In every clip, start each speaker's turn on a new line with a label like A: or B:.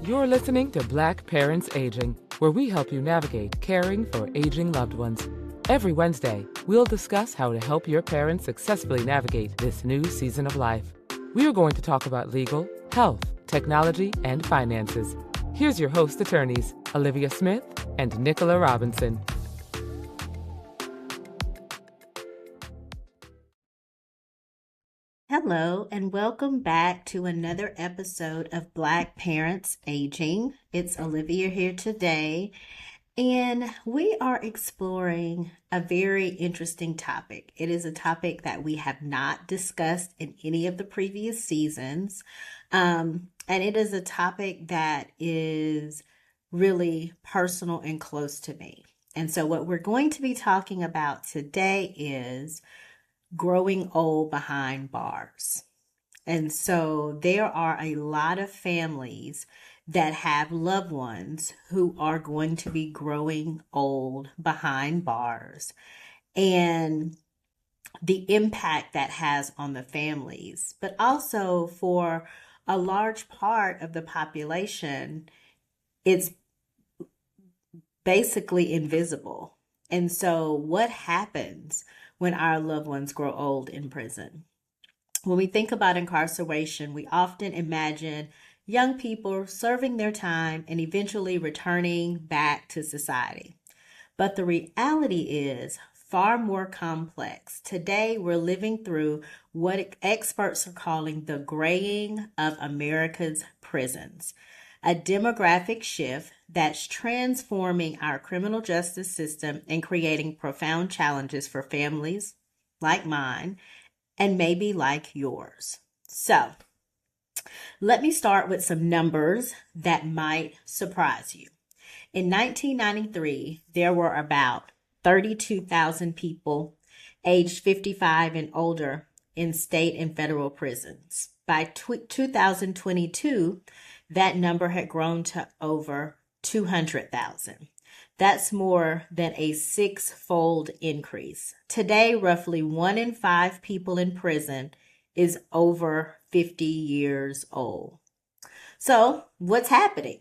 A: You're listening to Black Parents Aging, where we help you navigate caring for aging loved ones. Every Wednesday, we'll discuss how to help your parents successfully navigate this new season of life. We are going to talk about legal, health, technology, and finances. Here's your host attorneys, Olivia Smith and Nicola Robinson.
B: Hello, and welcome back to another episode of Black Parents Aging. It's Olivia here today, and we are exploring a very interesting topic. It is a topic that we have not discussed in any of the previous seasons, and it is a topic that is really personal and close to me. And so what we're going to be talking about today is growing old behind bars. And so there are a lot of families that have loved ones who are going to be growing old behind bars, and the impact that has on the families, but also for a large part of the population, it's basically invisible. And so what happens when our loved ones grow old in prison? When we think about incarceration, we often imagine young people serving their time and eventually returning back to society. But the reality is far more complex. Today, we're living through what experts are calling the graying of America's prisons, a demographic shift that's transforming our criminal justice system and creating profound challenges for families like mine and maybe like yours. So, let me start with some numbers that might surprise you. In 1993, there were about 32,000 people aged 55 and older in state and federal prisons. By 2022, that number had grown to over 200,000. That's more than a six-fold increase. Today, roughly 1 in 5 people in prison is over 50 years old. So, what's happening?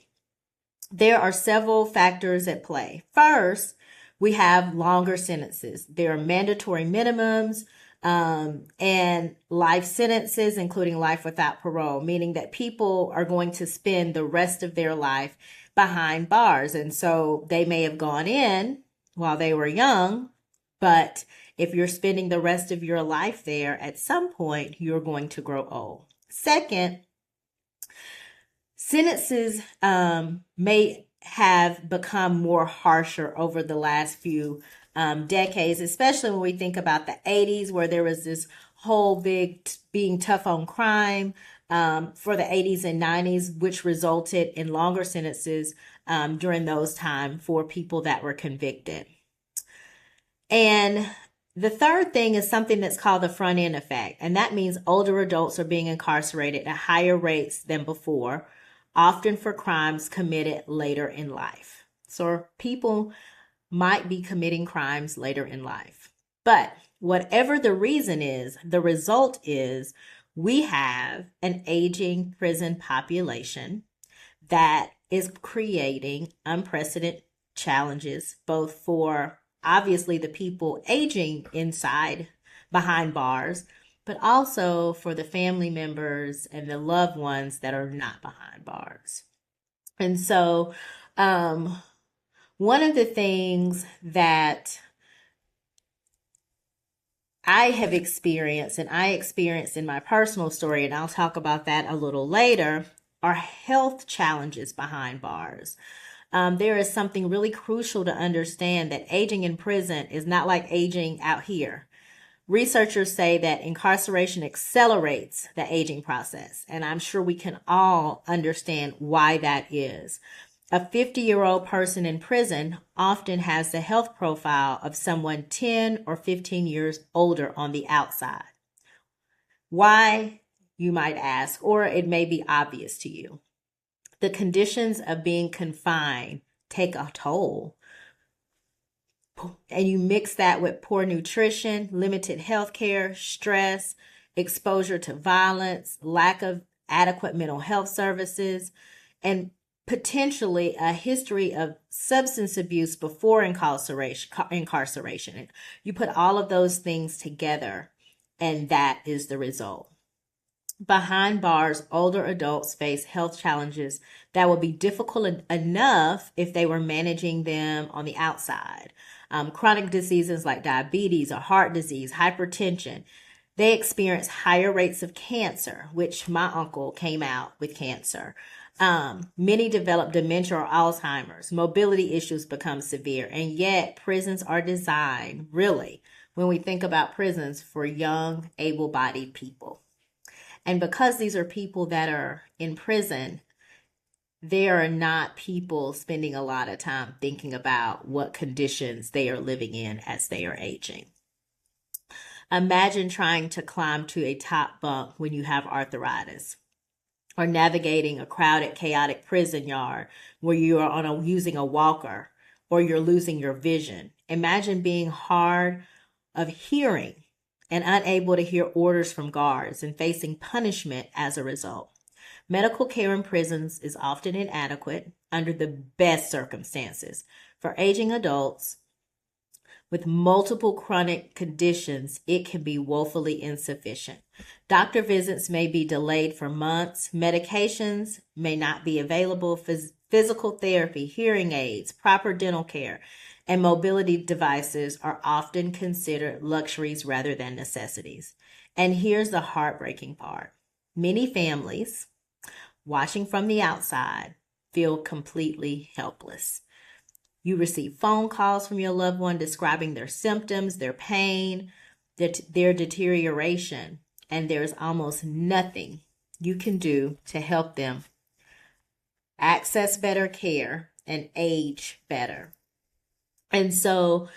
B: There are several factors at play. First, we have longer sentences. There are mandatory minimums, and life sentences, including life without parole, meaning that people are going to spend the rest of their life behind bars. And so they may have gone in while they were young, but if you're spending the rest of your life there, at some point, you're going to grow old. Second, sentences may have become more harsher over the last few decades, especially when we think about the 80s, where there was this whole big being tough on crime for the 80s and 90s, which resulted in longer sentences during those times for people that were convicted. And the third thing is something that's called the front end effect. And that means older adults are being incarcerated at higher rates than before, often for crimes committed later in life. So people might be committing crimes later in life. But whatever the reason is, the result is we have an aging prison population that is creating unprecedented challenges, both for obviously the people aging inside behind bars, but also for the family members and the loved ones that are not behind bars. And so, one of the things that I have experienced, and I experienced in my personal story, and I'll talk about that a little later, are health challenges behind bars. There is something really crucial to understand, that aging in prison is not like aging out here. Researchers say that incarceration accelerates the aging process, and I'm sure we can all understand why that is. A 50-year-old person in prison often has the health profile of someone 10 or 15 years older on the outside. Why, you might ask, or it may be obvious to you. The conditions of being confined take a toll. And you mix that with poor nutrition, limited health care, stress, exposure to violence, lack of adequate mental health services, and potentially a history of substance abuse before incarceration. You put all of those things together, and that is the result. Behind bars, older adults face health challenges that would be difficult enough if they were managing them on the outside. Chronic diseases like diabetes or heart disease, hypertension, they experience higher rates of cancer, which my uncle came out with cancer. Many develop dementia or Alzheimer's. Mobility issues become severe. And yet prisons are designed, really, when we think about prisons, for young, able-bodied people. And because these are people that are in prison, they are not people spending a lot of time thinking about what conditions they are living in as they are aging. Imagine trying to climb to a top bunk when you have arthritis, or navigating a crowded, chaotic prison yard where you are using a walker, or you're losing your vision. Imagine being hard of hearing and unable to hear orders from guards and facing punishment as a result. Medical care in prisons is often inadequate under the best circumstances. For aging adults with multiple chronic conditions, it can be woefully insufficient. Doctor visits may be delayed for months. Medications may not be available. Physical therapy, hearing aids, proper dental care, and mobility devices are often considered luxuries rather than necessities. And here's the heartbreaking part. Many families, watching from the outside, feel completely helpless. You receive phone calls from your loved one describing their symptoms, their pain, their deterioration, and there's almost nothing you can do to help them access better care and age better. And so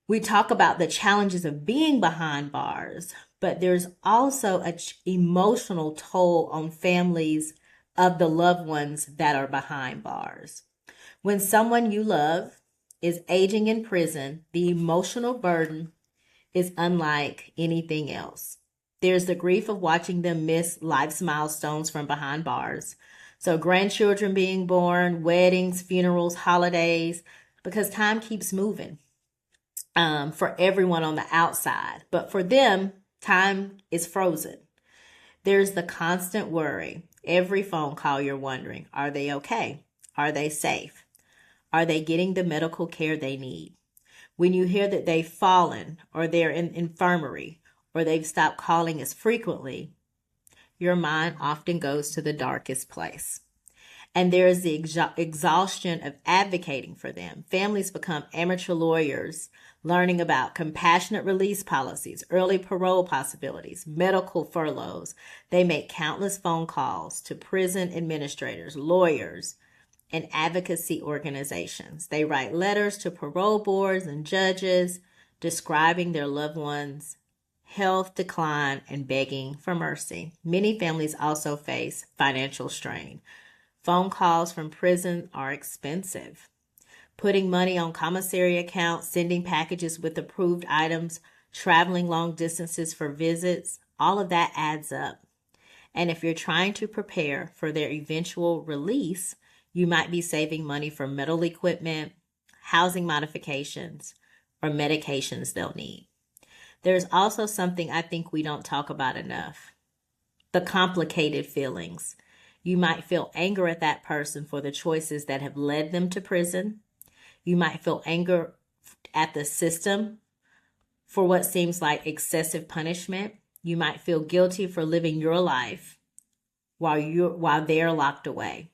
B: we talk about the challenges of being behind bars, but there's also an emotional toll on families of the loved ones that are behind bars. When someone you love is aging in prison, the emotional burden is unlike anything else. There's the grief of watching them miss life's milestones from behind bars. So grandchildren being born, weddings, funerals, holidays, because time keeps moving for everyone on the outside. But for them, time is frozen. There's the constant worry. Every phone call you're wondering, are they okay? Are they safe? Are they getting the medical care they need? When you hear that they've fallen, or they're in infirmary, or they've stopped calling as frequently, your mind often goes to the darkest place. And there is the exhaustion of advocating for them. Families become amateur lawyers, learning about compassionate release policies, early parole possibilities, medical furloughs. They make countless phone calls to prison administrators, lawyers, and advocacy organizations. They write letters to parole boards and judges describing their loved ones' health decline and begging for mercy. Many families also face financial strain. Phone calls from prison are expensive. Putting money on commissary accounts, sending packages with approved items, traveling long distances for visits, all of that adds up. And if you're trying to prepare for their eventual release, you might be saving money for medical equipment, housing modifications, or medications they'll need. There's also something I think we don't talk about enough: the complicated feelings. You might feel anger at that person for the choices that have led them to prison. You might feel anger at the system for what seems like excessive punishment. You might feel guilty for living your life while they're locked away.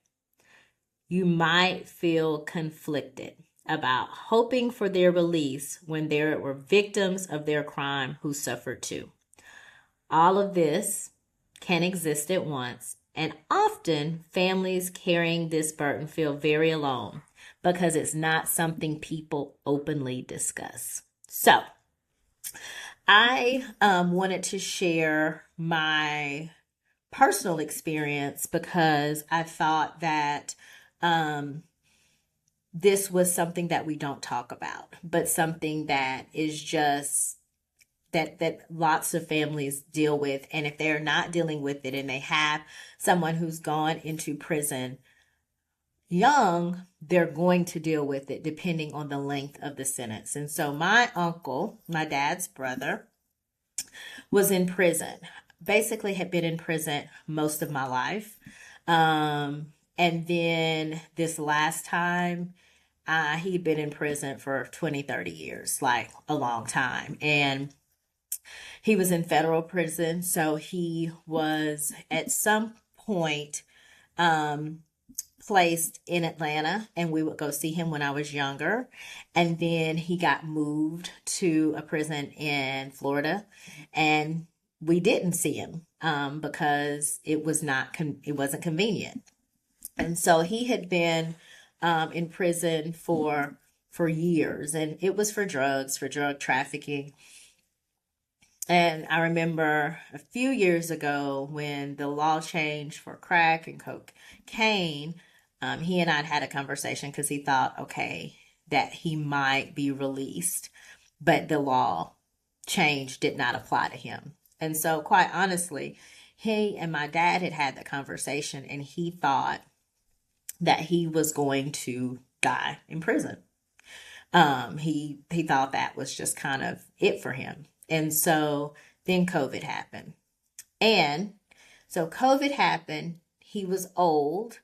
B: You might feel conflicted about hoping for their release when there were victims of their crime who suffered too. All of this can exist at once, and often families carrying this burden feel very alone because it's not something people openly discuss. So I wanted to share my personal experience because I thought that this was something that we don't talk about, but something that is just that lots of families deal with. And if they're not dealing with it and they have someone who's gone into prison, young, they're going to deal with it depending on the length of the sentence. And so my uncle, my dad's brother, was in prison. Basically had been in prison most of my life. And then this last time, he'd been in prison for 20, 30 years, like a long time. And he was in federal prison. So he was at some point um, placed in Atlanta, and we would go see him when I was younger. And then he got moved to a prison in Florida, and we didn't see him because it wasn't convenient. And so he had been in prison for years, and it was for drugs, for drug trafficking. And I remember a few years ago when the law changed for crack and cocaine, he and I had a conversation because he thought, okay, that he might be released, but the law change did not apply to him. And so, quite honestly, he and my dad had the conversation, and he thought that he was going to die in prison. He thought that was just kind of it for him. And so then COVID happened. And so COVID happened. He was old.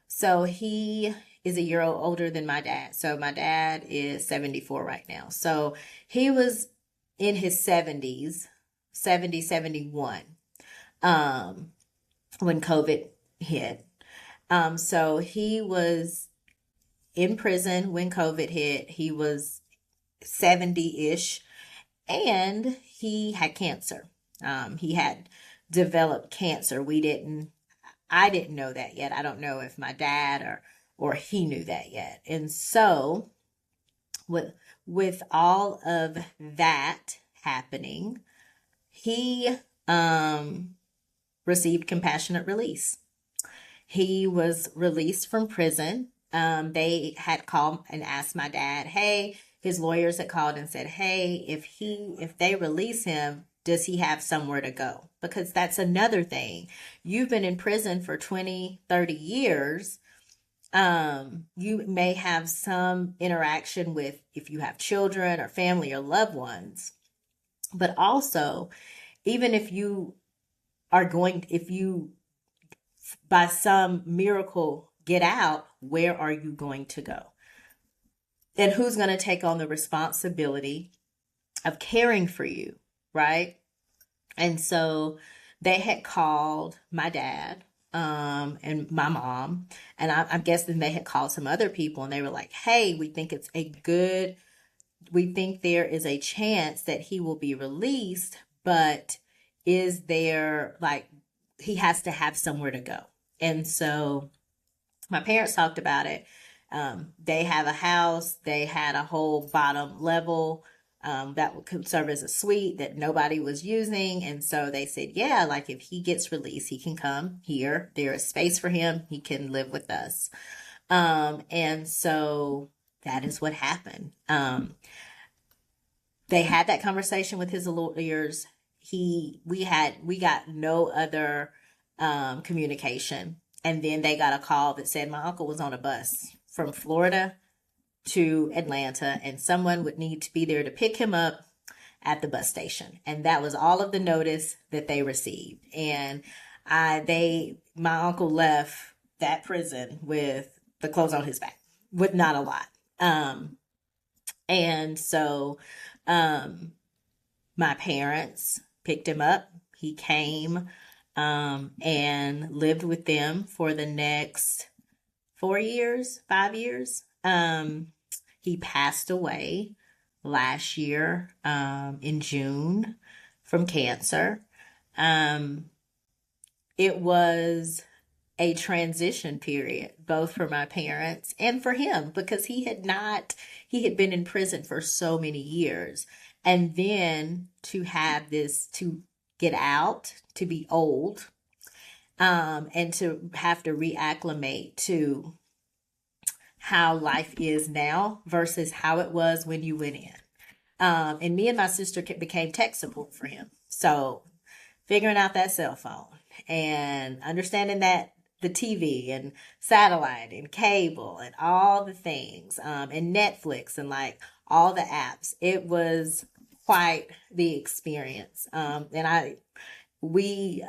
B: So he is a year older than my dad. So my dad is 74 right now. So he was in his 70s, 70, 71, when COVID hit. So he was in prison when COVID hit. He was 70-ish, and he had cancer. He had developed cancer. I didn't know that yet. I don't know if my dad or he knew that yet. And so with all of that happening, he received compassionate release. He was released from prison. They had called and asked my dad, hey, his lawyers had called and said, hey, if they release him, does he have somewhere to go? Because that's another thing. You've been in prison for 20, 30 years. You may have some interaction with, if you have children or family or loved ones, but also, even if you by some miracle get out, where are you going to go? And who's going to take on the responsibility of caring for you, right? And so they had called my dad and my mom, and I'm guessing they had called some other people, and they were like, hey, we think there is a chance that he will be released, but is there, like, he has to have somewhere to go. And so my parents talked about it. They have a house. They had a whole bottom level that could serve as a suite that nobody was using. And so they said, yeah, like if he gets released, he can come here. There is space for him. He can live with us. And so that is what happened. They had that conversation with his lawyers. We got no other communication. And then they got a call that said my uncle was on a bus from Florida to Atlanta, and someone would need to be there to pick him up at the bus station. And that was all of the notice that they received. And my uncle left that prison with the clothes on his back, with not a lot. And so my parents picked him up. He came and lived with them for the next 5 years. He passed away last year in June from cancer. It was a transition period, both for my parents and for him, because he had been in prison for so many years. And then to get out, to be old, and to have to reacclimate to how life is now versus how it was when you went in. And me and my sister became tech support for him. So figuring out that cell phone and understanding that the TV and satellite and cable and all the things, and Netflix and like all the apps. It was quite the experience. We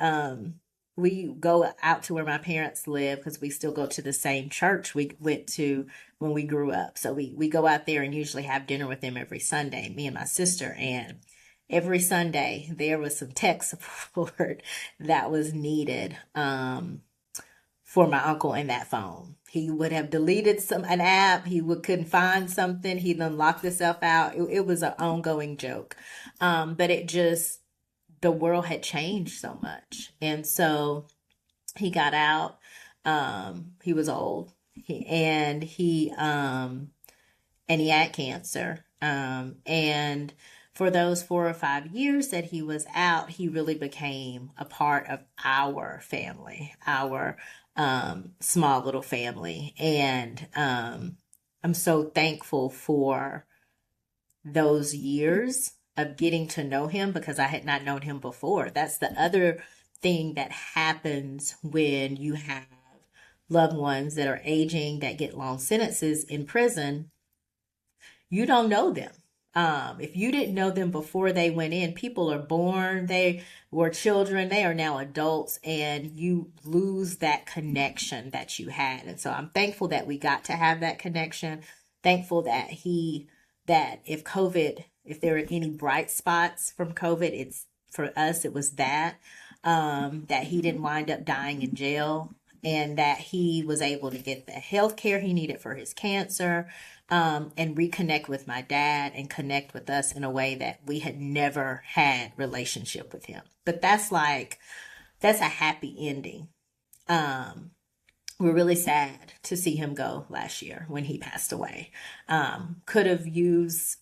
B: we go out to where my parents live because we still go to the same church we went to when we grew up. So we go out there and usually have dinner with them every Sunday, me and my sister. And every Sunday there was some tech support that was needed for my uncle in that phone. He would have deleted an app. Couldn't find something. He'd unlocked himself out. It was an ongoing joke. But the world had changed so much. And so he got out. He was old. And he had cancer. And for those 4 or 5 years that he was out, he really became a part of our family, our small little family. And I'm so thankful for those years of getting to know him because I had not known him before. That's the other thing that happens when you have loved ones that are aging, that get long sentences in prison. You don't know them. If you didn't know them before they went in, people are born, they were children, they are now adults, and you lose that connection that you had. And so I'm thankful that we got to have that connection. Thankful that if there are any bright spots from COVID, for us, it was that he didn't wind up dying in jail, and that he was able to get the health care he needed for his cancer, and reconnect with my dad and connect with us in a way that we had never had relationship with him. But that's a happy ending. We're really sad to see him go last year when he passed away. Could have used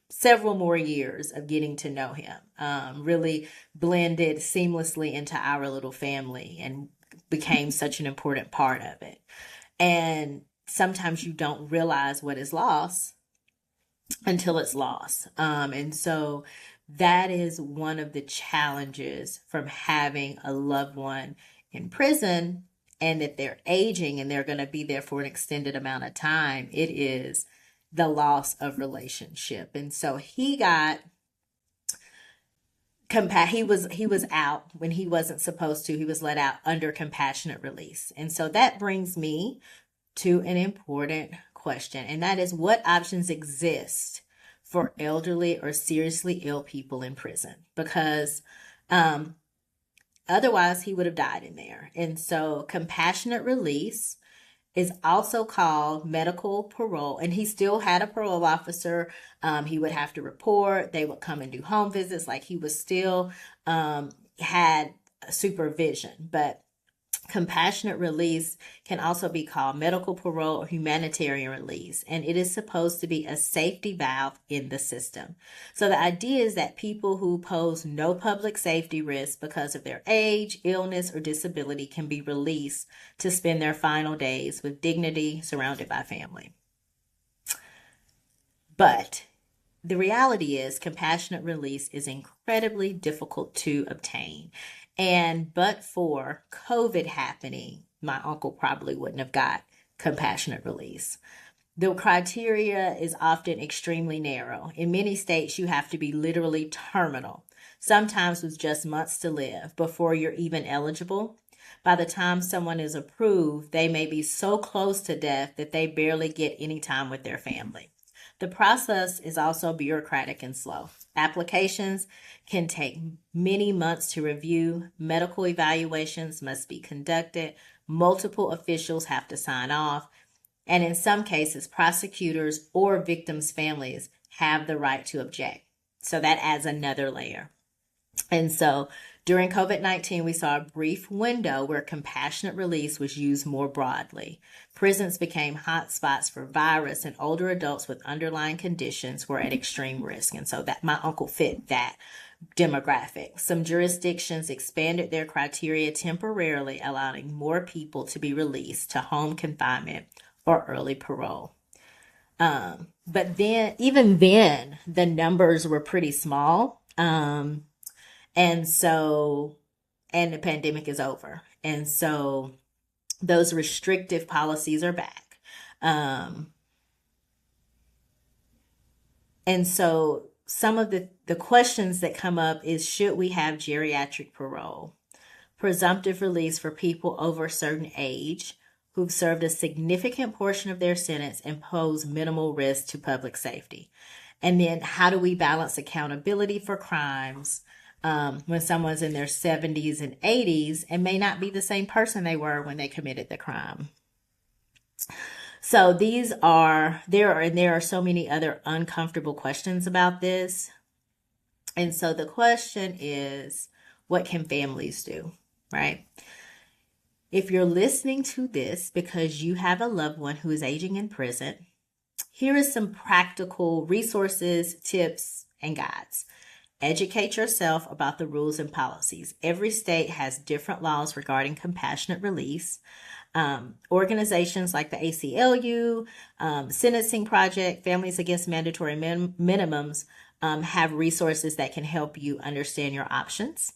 B: several more years of getting to know him. Really blended seamlessly into our little family and became such an important part of it. And sometimes you don't realize what is lost until it's lost. And so that is one of the challenges from having a loved one in prison, and that they're aging and they're going to be there for an extended amount of time. It is the loss of relationship. And so he was out when he wasn't supposed to. He was let out under compassionate release. And so that brings me to an important question, and that is, what options exist for elderly or seriously ill people in prison? Because otherwise he would have died in there. And so compassionate release is also called medical parole, and he still had a parole officer. He would have to report. They would come and do home visits. Like, he was still had supervision. But compassionate release can also be called medical parole or humanitarian release, and it is supposed to be a safety valve in the system. So the idea is that people who pose no public safety risk because of their age, illness, or disability can be released to spend their final days with dignity, surrounded by family. But the reality is, compassionate release is incredibly difficult to obtain. But for COVID happening, my uncle probably wouldn't have got compassionate release. The criteria is often extremely narrow. In many states, you have to be literally terminal, sometimes with just months to live, before you're even eligible. By the time someone is approved, they may be so close to death that they barely get any time with their family. The process is also bureaucratic and slow. Applications can take many months to review. Medical evaluations must be conducted. Multiple officials have to sign off. And in some cases, prosecutors or victims' families have the right to object. So that adds another layer. And so during COVID-19, we saw a brief window where compassionate release was used more broadly. Prisons became hotspots for virus, and older adults with underlying conditions were at extreme risk. And so that my uncle fit that demographic. Some jurisdictions expanded their criteria temporarily, allowing more people to be released to home confinement or early parole. But even then, the numbers were pretty small. And the pandemic is over. And so those restrictive policies are back. And so some of the questions that come up is, should we have geriatric parole? Presumptive release for people over a certain age who've served a significant portion of their sentence and pose minimal risk to public safety. And then how do we balance accountability for crimes when someone's in their 70s and 80s and may not be the same person they were when they committed the crime? So there are so many other uncomfortable questions about this. And so the question is, what can families do, right? If you're listening to this because you have a loved one who is aging in prison, here is some practical resources, tips, and guides. Educate yourself about the rules and policies. Every state has different laws regarding compassionate release. Organizations like the ACLU, Sentencing Project, Families Against Mandatory Minimums have resources that can help you understand your options.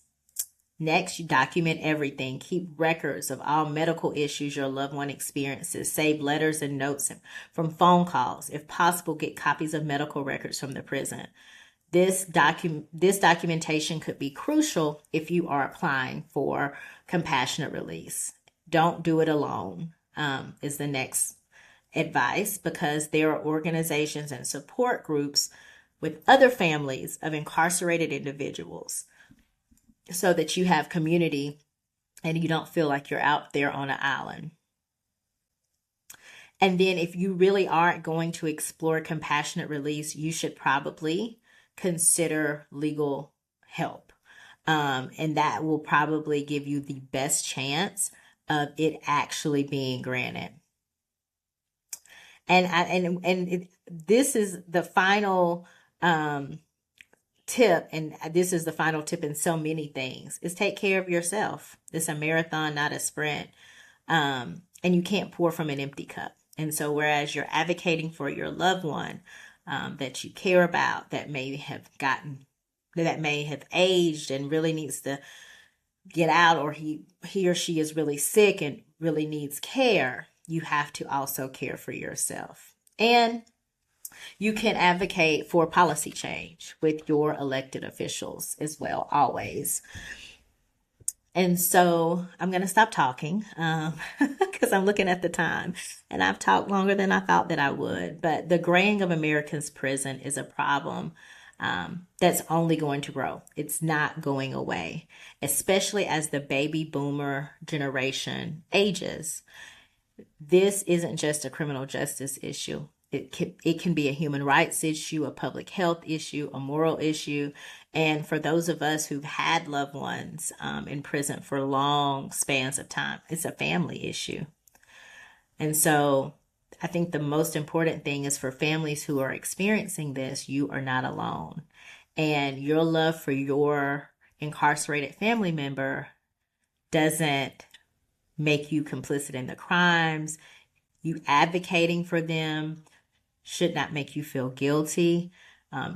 B: Next, you document everything. Keep records of all medical issues your loved one experiences. Save letters and notes from phone calls. If possible, get copies of medical records from the prison. This documentation could be crucial if you are applying for compassionate release. Don't do it alone, is the next advice, because there are organizations and support groups with other families of incarcerated individuals, so that you have community and you don't feel like you're out there on an island. And then if you really aren't going to explore compassionate release, you should probably consider legal help. And that will probably give you the best chance of it actually being granted. This is the final tip, and this is the final tip in so many things, is take care of yourself. It's a marathon, not a sprint. And you can't pour from an empty cup. And so whereas you're advocating for your loved one that you care about, that may have aged and really needs to get out, or he or she is really sick and really needs care, you have to also care for yourself. And you can advocate for policy change with your elected officials as well, always. And so I'm going to stop talking because I'm looking at the time, and I've talked longer than I thought that I would. But the graying of Americans' prison is a problem that's only going to grow. It's not going away, especially as the baby boomer generation ages. This isn't just a criminal justice issue. It can be a human rights issue, a public health issue, a moral issue. And for those of us who've had loved ones in prison for long spans of time, it's a family issue. And so I think the most important thing is, for families who are experiencing this, you are not alone. And your love for your incarcerated family member doesn't make you complicit in the crimes. You advocating for them should not make you feel guilty.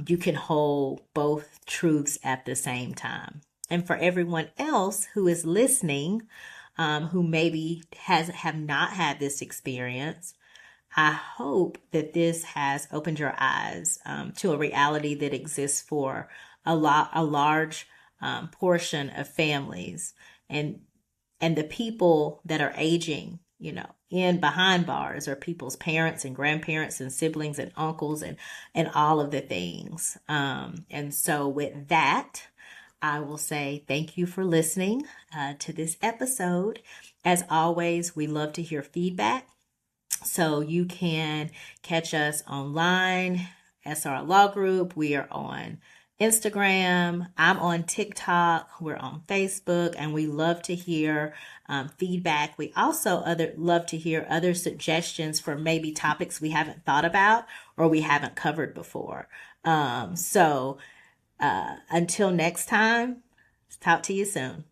B: You can hold both truths at the same time. And for everyone else who is listening, who maybe have not had this experience, I hope that this has opened your eyes to a reality that exists for a large portion of families, and the people that are aging, in behind bars, are people's parents and grandparents and siblings and uncles and all of the things. And so with that, I will say thank you for listening to this episode. As always, we love to hear feedback. So you can catch us online, SR Law Group. We are on Instagram. I'm on TikTok. We're on Facebook, and we love to hear feedback. We also love to hear other suggestions for maybe topics we haven't thought about or we haven't covered before. So until next time, talk to you soon.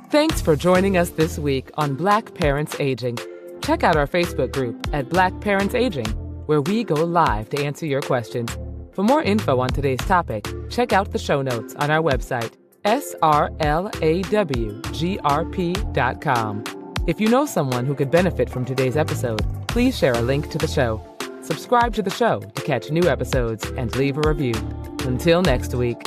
A: Thanks for joining us this week on Black Parents Aging. Check out our Facebook group at Black Parents Aging, where we go live to answer your questions. For more info on today's topic, check out the show notes on our website. SRLAWGRP.com. If you know someone who could benefit from today's episode, please share a link to the show. Subscribe to the show to catch new episodes and leave a review. Until next week.